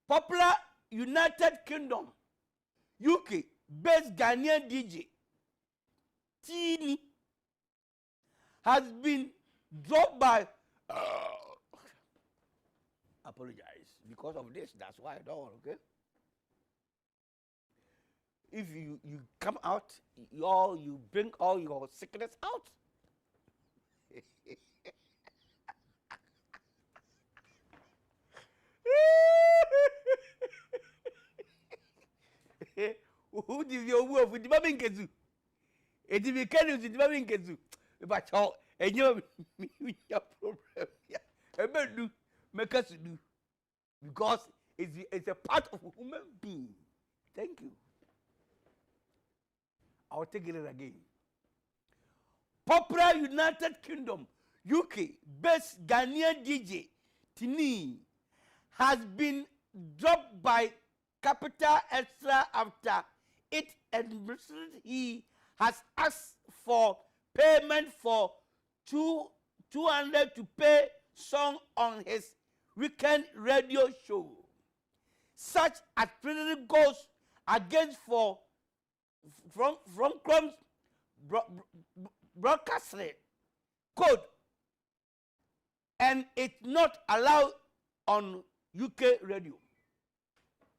Popular United Kingdom, UK-based Ghanaian DJ Tini has been dropped by. Apologize because of this. That's why I don't. Okay. If you come out, you bring all your sickness out. Who did your wolf with the baby kezu? It did be carried with the baby kezu. But all and your problem. I better do make us do because it's a part of a human being. Thank you. I'll take it again. Popular United Kingdom, UK-based Ghanaian DJ Tini has been dropped by Capital Extra after it admitted he has asked for payment for 200 to pay song on his weekend radio show. Such activity goes against from Crumb's broadcasting code, and it's not allowed on UK radio.